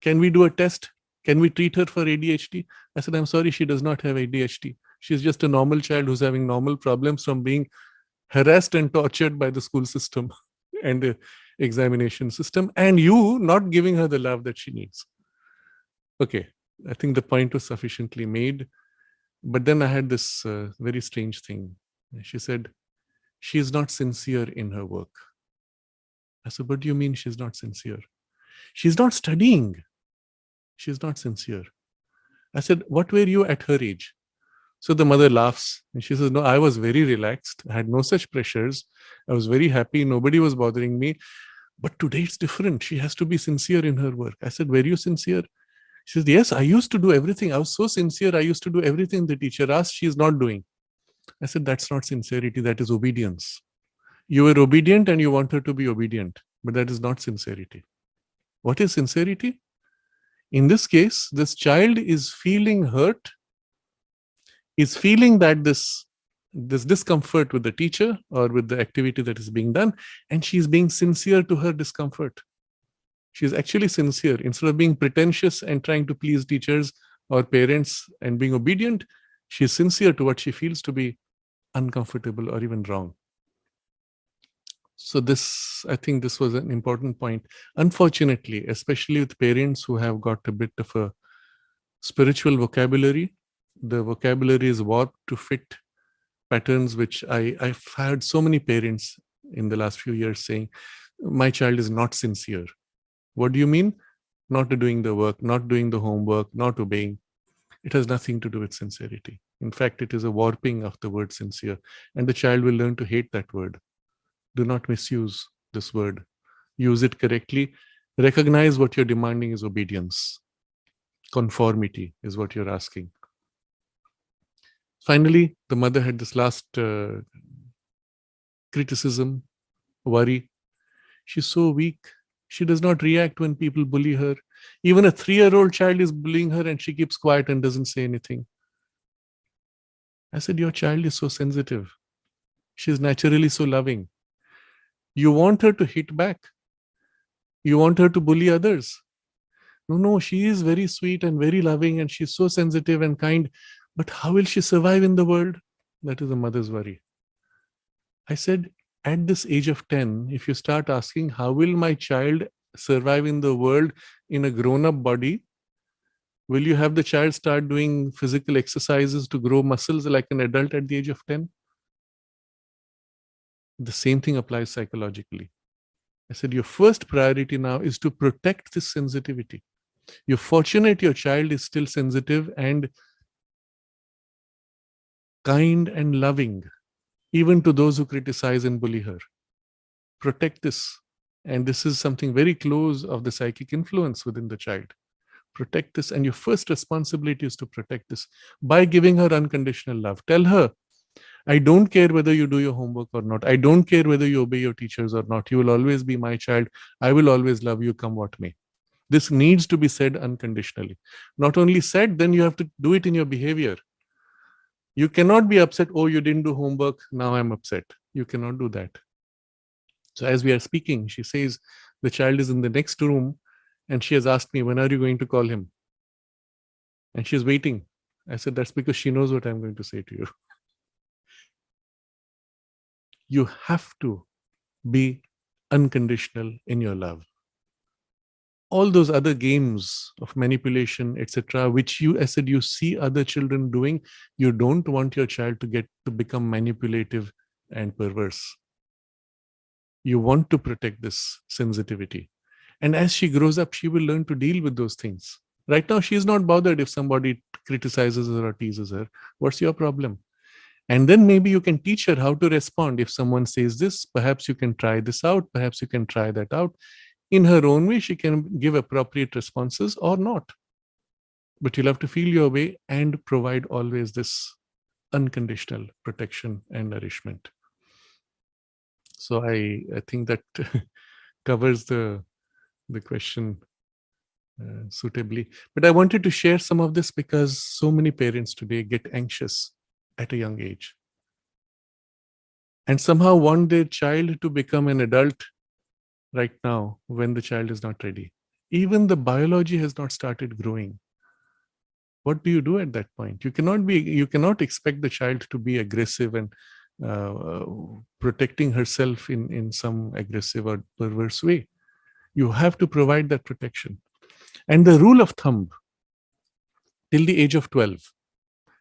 Can we do a test? Can we treat her for ADHD? I said, I'm sorry, she does not have ADHD. She's just a normal child who's having normal problems from being harassed and tortured by the school system and the examination system, and you not giving her the love that she needs. Okay, I think the point was sufficiently made. But then I had this very strange thing. She said, she is not sincere in her work. I said, what do you mean she's not sincere? She's not studying. She's not sincere. I said, what were you at her age? So the mother laughs and she says, no, I was very relaxed. I had no such pressures. I was very happy. Nobody was bothering me. But today it's different. She has to be sincere in her work. I said, were you sincere? She says, yes, I used to do everything. I was so sincere. I used to do everything the teacher asked. She's not doing. I said, that's not sincerity. That is obedience. You were obedient and you want her to be obedient. But that is not sincerity. What is sincerity? In this case, this child is feeling hurt, is feeling that this discomfort with the teacher or with the activity that is being done, and she's being sincere to her discomfort. She's actually sincere. Instead of being pretentious and trying to please teachers or parents and being obedient, she's sincere to what she feels to be uncomfortable or even wrong. So I think this was an important point. Unfortunately, especially with parents who have got a bit of a spiritual vocabulary, the vocabulary is warped to fit patterns which I've had so many parents in the last few years saying, my child is not sincere. What do you mean? Not doing the work, not doing the homework, not obeying. It has nothing to do with sincerity. In fact, it is a warping of the word sincere, and the child will learn to hate that word. Do not misuse this word. Use it correctly. Recognize what you're demanding is obedience. Conformity is what you're asking. Finally, the mother had this last criticism, worry. She's so weak. She does not react when people bully her. Even a 3-year-old child is bullying her and she keeps quiet and doesn't say anything. I said, your child is so sensitive. She's naturally so loving. You want her to hit back. You want her to bully others. No, she is very sweet and very loving and she's so sensitive and kind. But how will she survive in the world? That is a mother's worry. I said, at this age of 10, if you start asking, how will my child survive in the world in a grown-up body? Will you have the child start doing physical exercises to grow muscles like an adult at the age of 10? The same thing applies psychologically. I said, your first priority now is to protect this sensitivity. You're fortunate your child is still sensitive and kind and loving, even to those who criticize and bully her. Protect this. And this is something very close of the psychic influence within the child. Protect this. And your first responsibility is to protect this by giving her unconditional love. Tell her, I don't care whether you do your homework or not. I don't care whether you obey your teachers or not. You will always be my child. I will always love you, come what may. This needs to be said unconditionally. Not only said, then you have to do it in your behavior. You cannot be upset, oh, you didn't do homework, now I'm upset. You cannot do that. So as we are speaking, she says the child is in the next room and she has asked me, when are you going to call him? And she's waiting. I said, that's because she knows what I'm going to say to you. You have to be unconditional in your love. All those other games of manipulation, etc., which you, as I said, you see other children doing, you don't want your child to become manipulative and perverse. You want to protect this sensitivity. And as she grows up, she will learn to deal with those things. Right now, she is not bothered if somebody criticizes her or teases her. What's your problem? And then maybe you can teach her how to respond. If someone says this, perhaps you can try this out. Perhaps you can try that out. In her own way, she can give appropriate responses or not. But you'll have to feel your way and provide always this unconditional protection and nourishment. So I think that covers the question suitably. But I wanted to share some of this because so many parents today get anxious at a young age and somehow want their child to become an adult right now when the child is not ready. Even the biology has not started growing. What do you do at that point? You cannot expect the child to be aggressive and protecting herself in some aggressive or perverse way. You have to provide that protection. And the rule of thumb, till the age of 12,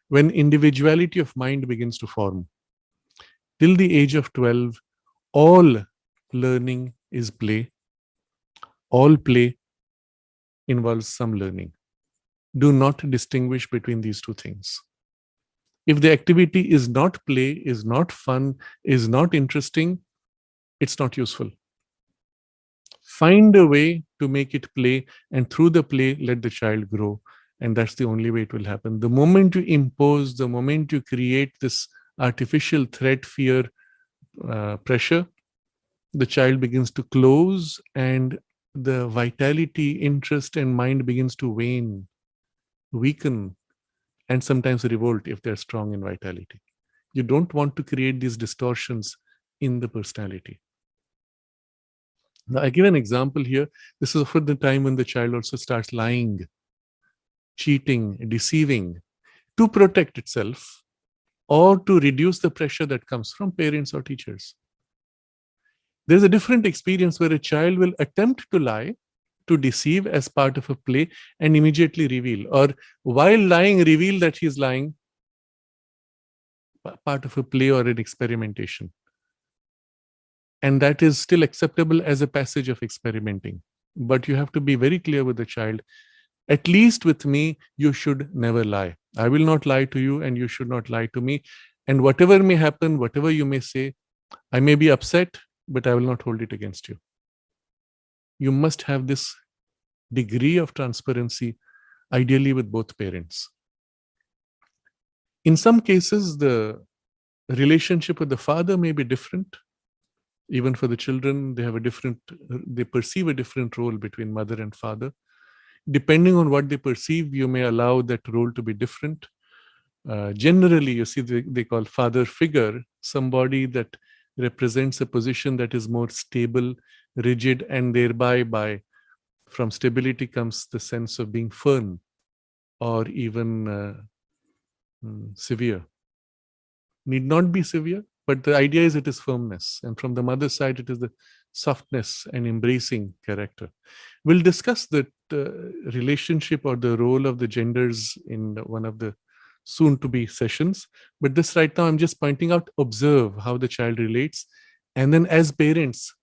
when individuality of mind begins to form, till the age of 12, all learning is play. All play involves some learning. Do not distinguish between these two things. If the activity is not play, is not fun, is not interesting, it's not useful. Find a way to make it play, and through the play, let the child grow. And that's the only way it will happen. The moment you impose, the moment you create this artificial threat, fear, pressure, the child begins to close and the vitality, interest, and mind begins to wane, weaken, and sometimes revolt if they're strong in vitality. You don't want to create these distortions in the personality. Now, I give an example here. This is often the time when the child also starts lying, cheating, deceiving to protect itself or to reduce the pressure that comes from parents or teachers. There's a different experience where a child will attempt to lie, to deceive as part of a play and immediately reveal, or while lying, reveal that he's lying, part of a play or an experimentation. And that is still acceptable as a passage of experimenting. But you have to be very clear with the child. At least with me, you should never lie. I will not lie to you and you should not lie to me. And whatever may happen, whatever you may say, I may be upset, but I will not hold it against you. You must have this degree of transparency, ideally with both parents. In some cases, the relationship with the father may be different. Even for the children, they perceive a different role between mother and father. Depending on what they perceive, you may allow that role to be different. Generally, you see, they call father figure somebody that represents a position that is more stable, rigid, and thereby from stability comes the sense of being firm or even severe. Need not be severe, but the idea is it is firmness. And from the mother's side, it is the softness and embracing character. We'll discuss the relationship or the role of the genders in one of the soon to be sessions. But this right now, I'm just pointing out, observe how the child relates. And then as parents,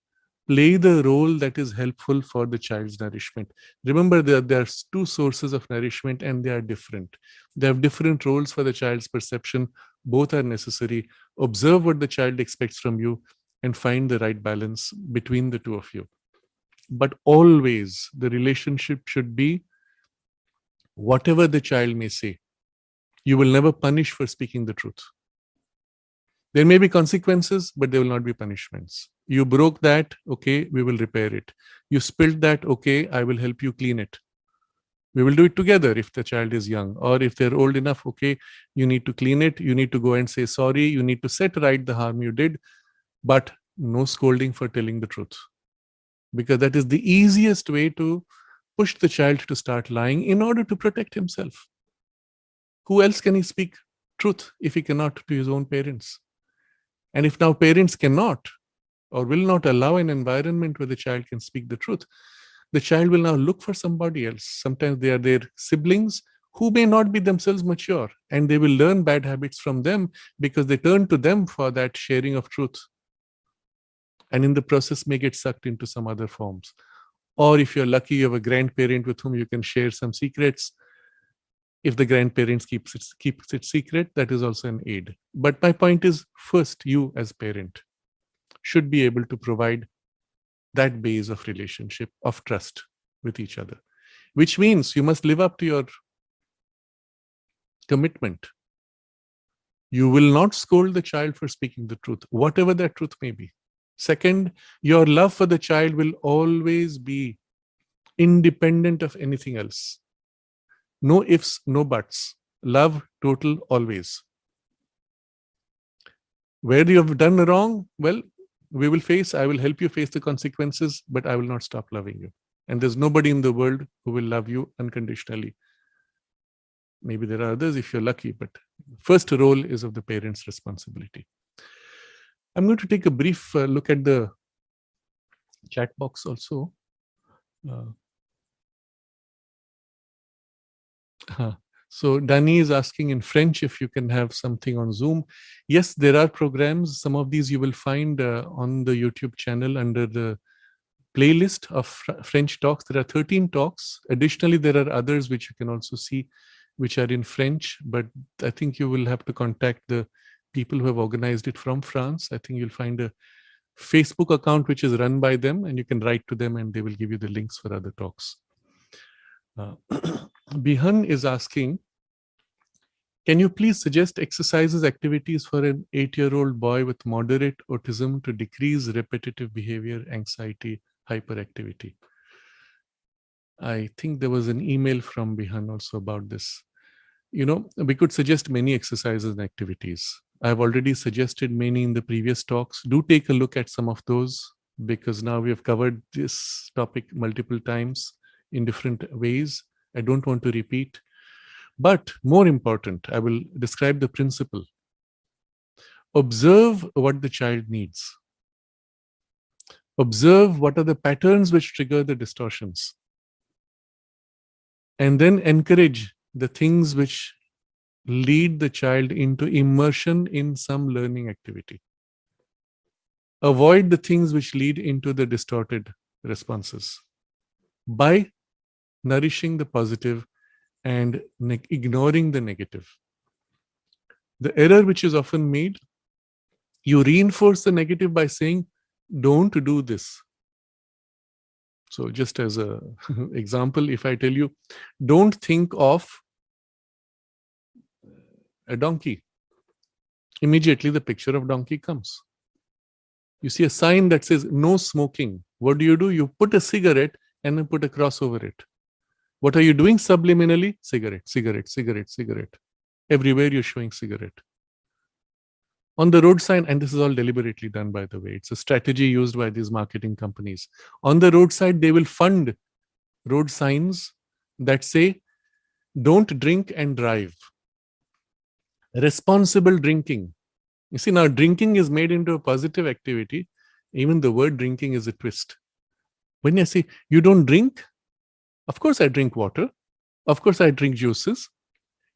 play the role that is helpful for the child's nourishment. Remember that there are two sources of nourishment and they are different. They have different roles for the child's perception. Both are necessary. Observe what the child expects from you and find the right balance between the two of you. But always the relationship should be whatever the child may say. You will never punish for speaking the truth. There may be consequences, but there will not be punishments. You broke that, okay, we will repair it. You spilled that, okay, I will help you clean it. We will do it together if the child is young, or if they're old enough, okay, you need to clean it, you need to go and say sorry, you need to set right the harm you did, but no scolding for telling the truth. Because that is the easiest way to push the child to start lying in order to protect himself. Who else can he speak truth if he cannot to his own parents? And if now parents cannot or will not allow an environment where the child can speak the truth, the child will now look for somebody else. Sometimes they are their siblings who may not be themselves mature, and they will learn bad habits from them because they turn to them for that sharing of truth. And in the process may get sucked into some other forms. Or if you're lucky, you have a grandparent with whom you can share some secrets. If the grandparents keeps it secret, that is also an aid. But my point is, first, you as parent should be able to provide that base of relationship, of trust with each other, which means you must live up to your commitment. You will not scold the child for speaking the truth, whatever that truth may be. Second, your love for the child will always be independent of anything else. No ifs, no buts. Love total always. Where you have done wrong, well, I will help you face the consequences, but I will not stop loving you. And there's nobody in the world who will love you unconditionally. Maybe there are others if you're lucky, but first role is of the parent's responsibility. I'm going to take a brief look at the chat box also. So Danny is asking in French if you can have something on Zoom. Yes, there are programs. Some of these you will find on the YouTube channel under the playlist of French talks. There are 13 talks. Additionally, there are others which you can also see, which are in French, but I think you will have to contact the people who have organized it from France. I think you'll find a Facebook account which is run by them, and you can write to them and they will give you the links for other talks. Bihan is asking, can you please suggest exercises, activities for an 8-year-old boy with moderate autism to decrease repetitive behavior, anxiety, hyperactivity? I think there was an email from Bihan also about this. You know, we could suggest many exercises and activities. I've already suggested many in the previous talks. Do take a look at some of those, because now we have covered this topic multiple times in different ways. I don't want to repeat. But more important, I will describe the principle. Observe what the child needs. Observe what are the patterns which trigger the distortions. And then encourage the things which lead the child into immersion in some learning activity. Avoid the things which lead into the distorted responses by nourishing the positive and ignoring the negative. The error which is often made, you reinforce the negative by saying, don't do this. So just as an example, if I tell you, don't think of a donkey, immediately the picture of donkey comes. You see a sign that says no smoking. What do? You put a cigarette and then put a cross over it. What are you doing subliminally? Cigarette, cigarette, cigarette, cigarette. Everywhere you're showing cigarette. On the road sign, and this is all deliberately done, by the way, it's a strategy used by these marketing companies. On the roadside, they will fund road signs that say, don't drink and drive. Responsible drinking. You see, now drinking is made into a positive activity. Even the word drinking is a twist. When you say, you don't drink, of course I drink water. Of course I drink juices.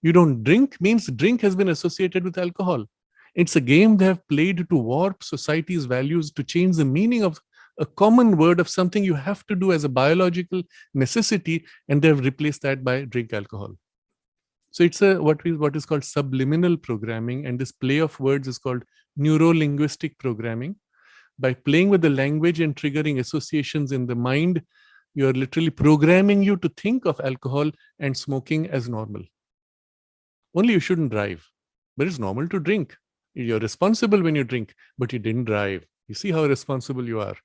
You don't drink means drink has been associated with alcohol. It's a game they have played to warp society's values, to change the meaning of a common word of something you have to do as a biological necessity, and they've replaced that by drink alcohol. So it's what is called subliminal programming, and this play of words is called neuro-linguistic programming. By playing with the language and triggering associations in the mind, you're literally programming you to think of alcohol and smoking as normal. Only you shouldn't drive, but it's normal to drink. You're responsible when you drink, but you didn't drive. You see how responsible you are.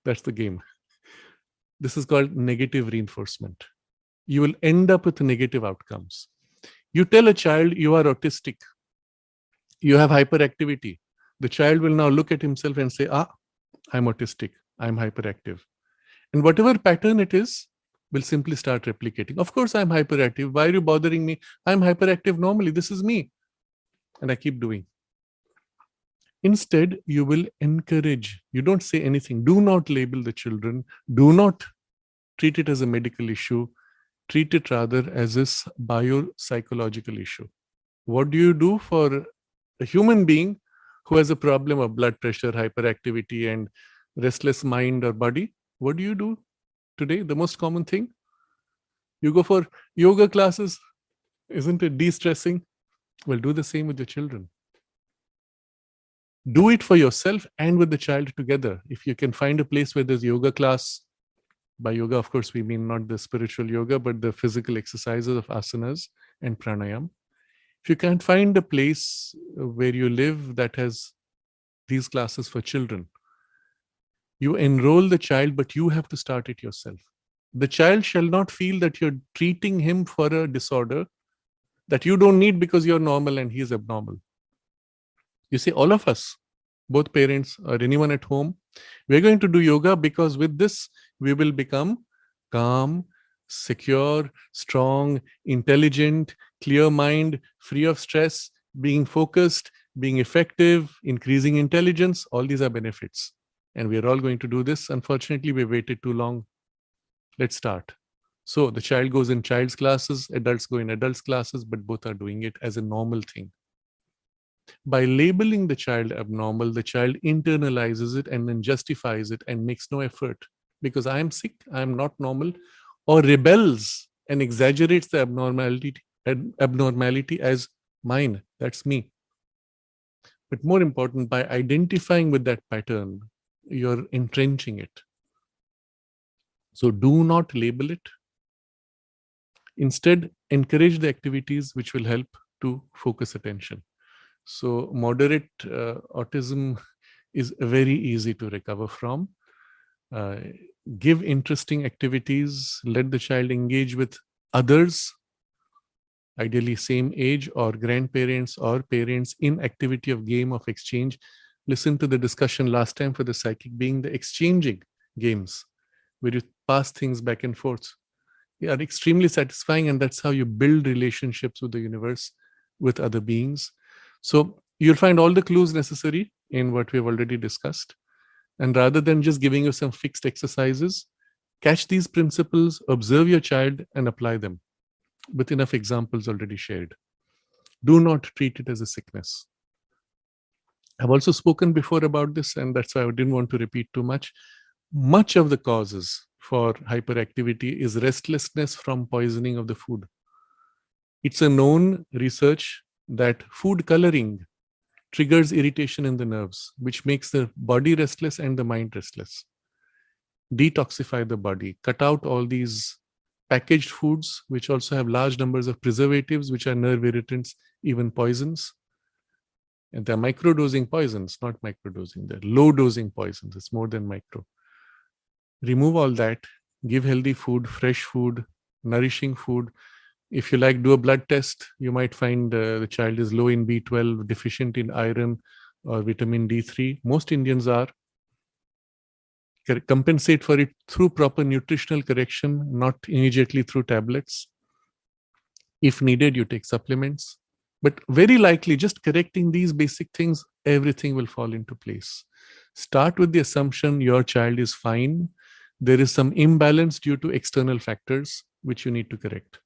That's the game. This is called negative reinforcement. You will end up with negative outcomes. You tell a child you are autistic, you have hyperactivity. The child will now look at himself and say, I'm autistic, I'm hyperactive. And whatever pattern it is, will simply start replicating. Of course, I'm hyperactive. Why are you bothering me? I'm hyperactive normally. This is me. And I keep doing. Instead, you will encourage. You don't say anything. Do not label the children. Do not treat it as a medical issue. Treat it rather as a biopsychological issue. What do you do for a human being who has a problem of blood pressure, hyperactivity, and restless mind or body? What do you do today? The most common thing? You go for yoga classes. Isn't it de-stressing? Well, do the same with your children. Do it for yourself and with the child together. If you can find a place where there's yoga class, by yoga, of course, we mean not the spiritual yoga, but the physical exercises of asanas and pranayam. If you can't find a place where you live that has these classes for children, you enroll the child, but you have to start it yourself. The child shall not feel that you're treating him for a disorder that you don't need because you're normal and he's abnormal. You see, all of us, both parents or anyone at home, we're going to do yoga because with this, we will become calm, secure, strong, intelligent, clear mind, free of stress, being focused, being effective, increasing intelligence. All these are benefits. And we're all going to do this. Unfortunately, we waited too long. Let's start. So the child goes in child's classes, adults go in adults' classes, but both are doing it as a normal thing. By labeling the child abnormal, the child internalizes it and then justifies it and makes no effort because I am sick, I am not normal, or rebels and exaggerates the abnormality as mine, that's me. But more important, by identifying with that pattern, you're entrenching it. So do not label it. Instead, encourage the activities which will help to focus attention. So moderate autism is very easy to recover from. Give interesting activities, let the child engage with others, ideally same age or grandparents or parents, in activity of game of exchange. Listen to the discussion last time for the psychic being the exchanging games, where you pass things back and forth. They are extremely satisfying, and that's how you build relationships with the universe, with other beings. So you'll find all the clues necessary in what we've already discussed. And rather than just giving you some fixed exercises, catch these principles, observe your child, and apply them with enough examples already shared. Do not treat it as a sickness. I've also spoken before about this, and that's why I didn't want to repeat too much. Much of the causes for hyperactivity is restlessness from poisoning of the food. It's a known research that food coloring triggers irritation in the nerves, which makes the body restless and the mind restless. Detoxify the body, cut out all these packaged foods, which also have large numbers of preservatives, which are nerve irritants, even poisons. And they're microdosing poisons, not microdosing. They're low dosing poisons. It's more than micro. Remove all that, give healthy food, fresh food, nourishing food, If you like, do a blood test, you might find the child is low in B12, deficient in iron or vitamin D3. Most Indians are. Compensate for it through proper nutritional correction, not immediately through tablets. If needed, you take supplements. But very likely, just correcting these basic things, everything will fall into place. Start with the assumption your child is fine. There is some imbalance due to external factors which you need to correct.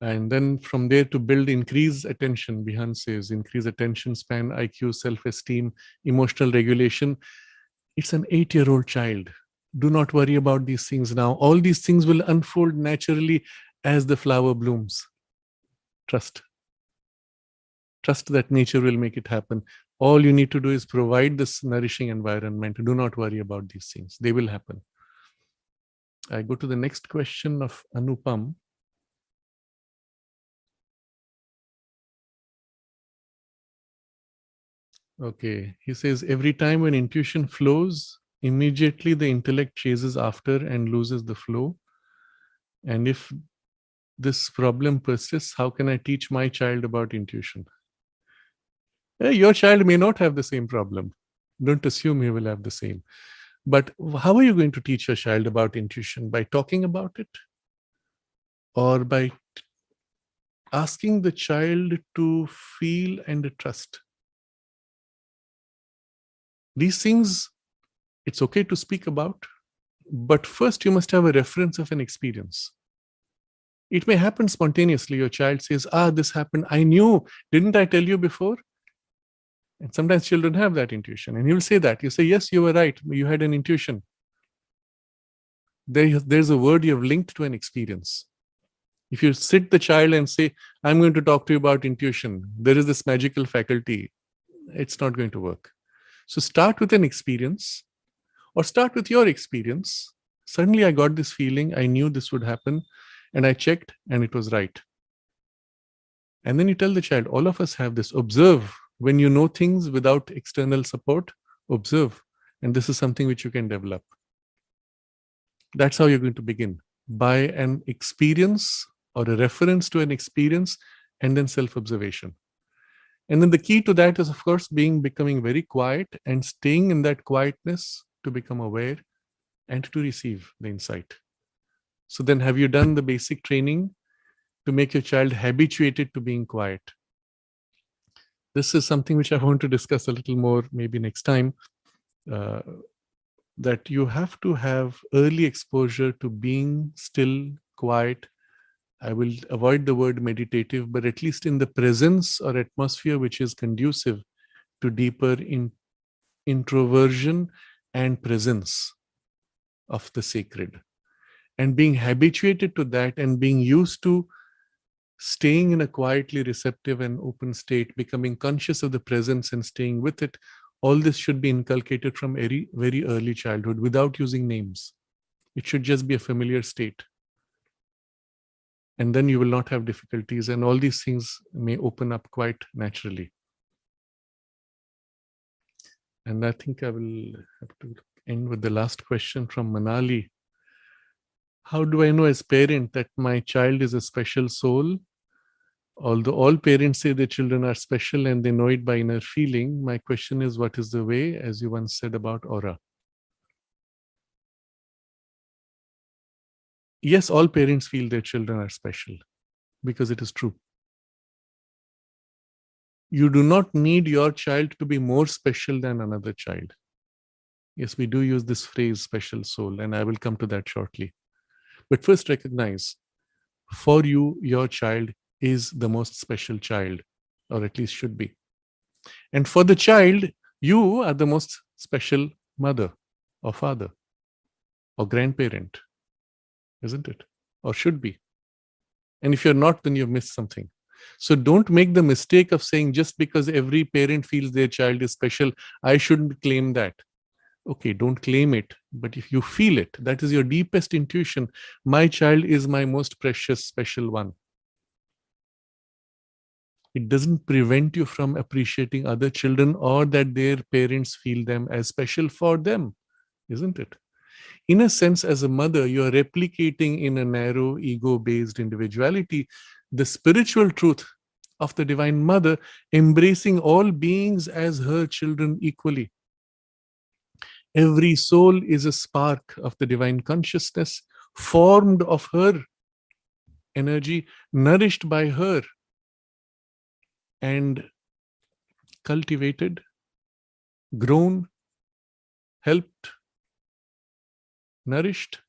And then from there to build increased attention, Bihan says, increase attention span, IQ, self-esteem, emotional regulation. It's an 8-year-old child. Do not worry about these things now. All these things will unfold naturally as the flower blooms. Trust. Trust that nature will make it happen. All you need to do is provide this nourishing environment. Do not worry about these things. They will happen. I go to the next question of Anupam. Okay, he says, every time when intuition flows, immediately the intellect chases after and loses the flow. And if this problem persists, how can I teach my child about intuition? Your child may not have the same problem. Don't assume he will have the same. But how are you going to teach your child about intuition? By talking about it? Or by asking the child to feel and trust? These things, it's okay to speak about, but first you must have a reference of an experience. It may happen spontaneously. Your child says, this happened. I knew. Didn't I tell you before? And sometimes children have that intuition. And you will say that. You say, yes, you were right. You had an intuition. There's a word you have linked to an experience. If you sit the child and say, I'm going to talk to you about intuition, there is this magical faculty, it's not going to work. So start with an experience, or start with your experience. Suddenly I got this feeling, I knew this would happen, and I checked and it was right. And then you tell the child, all of us have this. Observe. When you know things without external support, observe. And this is something which you can develop. That's how you're going to begin. By an experience or a reference to an experience, and then self-observation. And then the key to that is, of course, becoming very quiet and staying in that quietness to become aware and to receive the insight. So then have you done the basic training to make your child habituated to being quiet? This is something which I want to discuss a little more maybe next time, that you have to have early exposure to being still, quiet. I will avoid the word meditative, but at least in the presence or atmosphere which is conducive to deeper introversion and presence of the sacred. And being habituated to that and being used to staying in a quietly receptive and open state, becoming conscious of the presence and staying with it, all this should be inculcated from very, very early childhood without using names. It should just be a familiar state. And then you will not have difficulties, and all these things may open up quite naturally. And I think I will have to end with the last question from Manali. How do I know as parent that my child is a special soul? Although all parents say their children are special and they know it by inner feeling, my question is, what is the way, as you once said about aura? Yes, all parents feel their children are special because it is true. You do not need your child to be more special than another child. Yes, we do use this phrase, special soul, and I will come to that shortly. But first recognize, for you, your child is the most special child, or at least should be. And for the child, you are the most special mother or father or grandparent, isn't it? Or should be. And if you're not, then you've missed something. So don't make the mistake of saying, just because every parent feels their child is special, I shouldn't claim that. Okay, don't claim it. But if you feel it, that is your deepest intuition. My child is my most precious, special one. It doesn't prevent you from appreciating other children or that their parents feel them as special for them, isn't it? In a sense, as a mother, you are replicating in a narrow, ego-based individuality the spiritual truth of the Divine Mother, embracing all beings as her children equally. Every soul is a spark of the divine consciousness, formed of her energy, nourished by her, and cultivated, grown, helped, nourished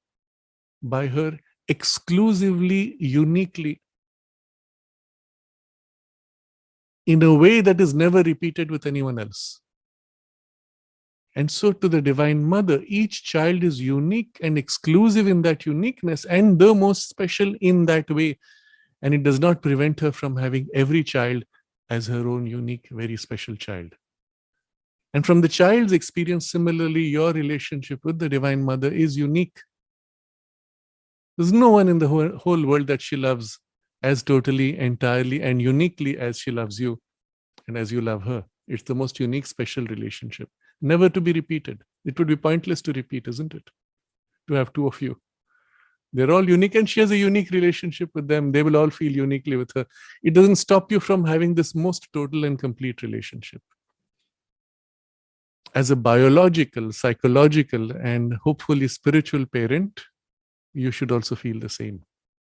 by her exclusively, uniquely, in a way that is never repeated with anyone else. And so to the Divine Mother, each child is unique and exclusive in that uniqueness and the most special in that way. And it does not prevent her from having every child as her own unique, very special child. And from the child's experience, similarly, your relationship with the Divine Mother is unique. There's no one in the whole world that she loves as totally, entirely, and uniquely as she loves you and as you love her. It's the most unique, special relationship, never to be repeated. It would be pointless to repeat, isn't it? To have two of you. They're all unique, and she has a unique relationship with them. They will all feel uniquely with her. It doesn't stop you from having this most total and complete relationship. As a biological, psychological, and hopefully spiritual parent, you should also feel the same.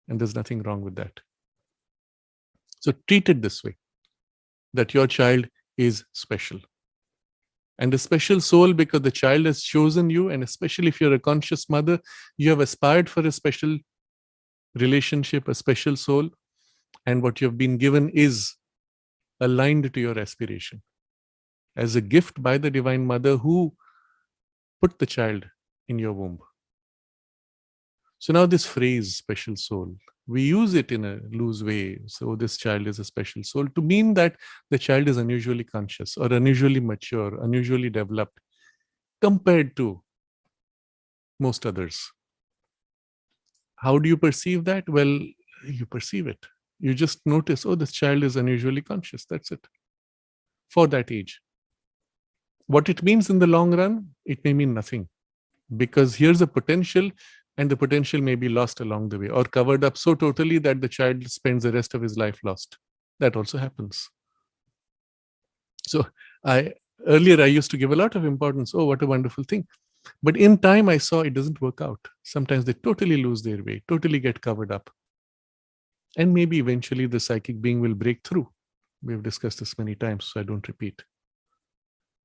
And there's nothing wrong with that. So treat it this way, that your child is special. And a special soul because the child has chosen you, and especially if you're a conscious mother, you have aspired for a special relationship, a special soul, and what you have been given is aligned to your aspiration. As a gift by the Divine Mother who put the child in your womb. So now this phrase, special soul, we use it in a loose way. So this child is a special soul to mean that the child is unusually conscious or unusually mature, unusually developed compared to most others. How do you perceive that? Well, you perceive it. You just notice, oh, this child is unusually conscious. That's it. For that age. What it means in the long run, it may mean nothing. Because here's a potential, and the potential may be lost along the way or covered up so totally that the child spends the rest of his life lost. That also happens. So earlier I used to give a lot of importance. Oh, what a wonderful thing. But in time, I saw it doesn't work out. Sometimes they totally lose their way, totally get covered up. And maybe eventually the psychic being will break through. We've discussed this many times, so I don't repeat.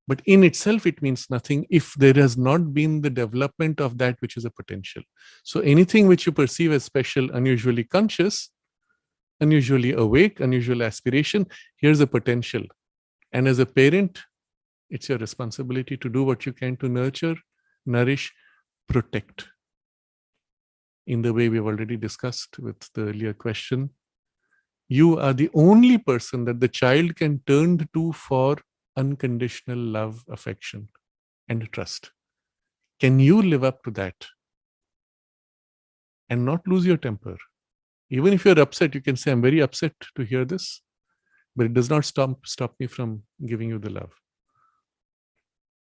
But in itself, it means nothing if there has not been the development of that which is a potential. So anything which you perceive as special, unusually conscious, unusually awake, unusual aspiration, here's a potential. And as a parent, it's your responsibility to do what you can to nurture, nourish, protect. In the way we've already discussed with the earlier question, you are the only person that the child can turn to for unconditional love, affection, and trust. Can you live up to that and not lose your temper? Even if you're upset, you can say, I'm very upset to hear this, but it does not stop me from giving you the love.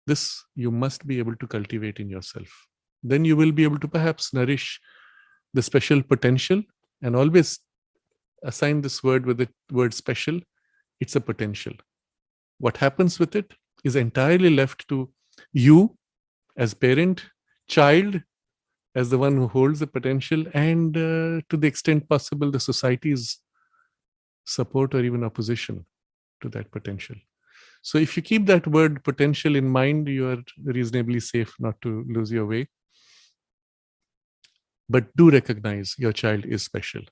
This you must be able to cultivate in yourself. Then you will be able to perhaps nourish the special potential, and always assign this word with the word special. It's a potential. What happens with it is entirely left to you as parent, child as the one who holds the potential, and to the extent possible, the society's support or even opposition to that potential. So if you keep that word potential in mind, you are reasonably safe not to lose your way. But do recognize your child is special.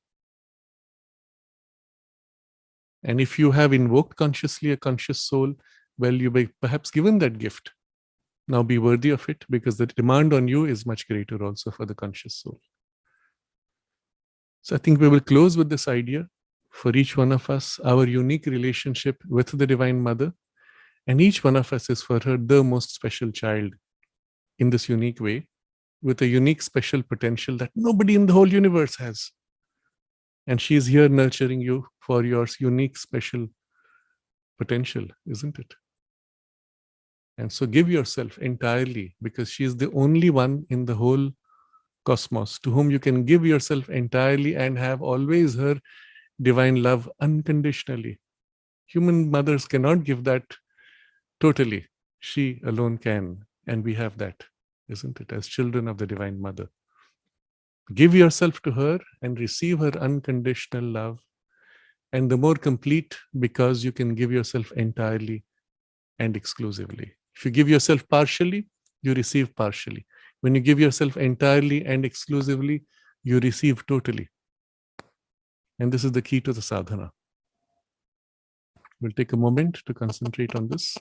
And if you have invoked consciously a conscious soul, well, you may perhaps given that gift. Now be worthy of it, because the demand on you is much greater also for the conscious soul. So I think we will close with this idea. For each one of us, our unique relationship with the Divine Mother, and each one of us is for her the most special child in this unique way, with a unique special potential that nobody in the whole universe has. And she is here nurturing you for your unique special potential, isn't it? And so give yourself entirely, because she is the only one in the whole cosmos to whom you can give yourself entirely and have always her divine love unconditionally. Human mothers cannot give that totally. She alone can. And we have that, isn't it? As children of the Divine Mother. Give yourself to her and receive her unconditional love. And the more complete, because you can give yourself entirely and exclusively. If you give yourself partially, you receive partially. When you give yourself entirely and exclusively, you receive totally. And this is the key to the sadhana. We'll take a moment to concentrate on this.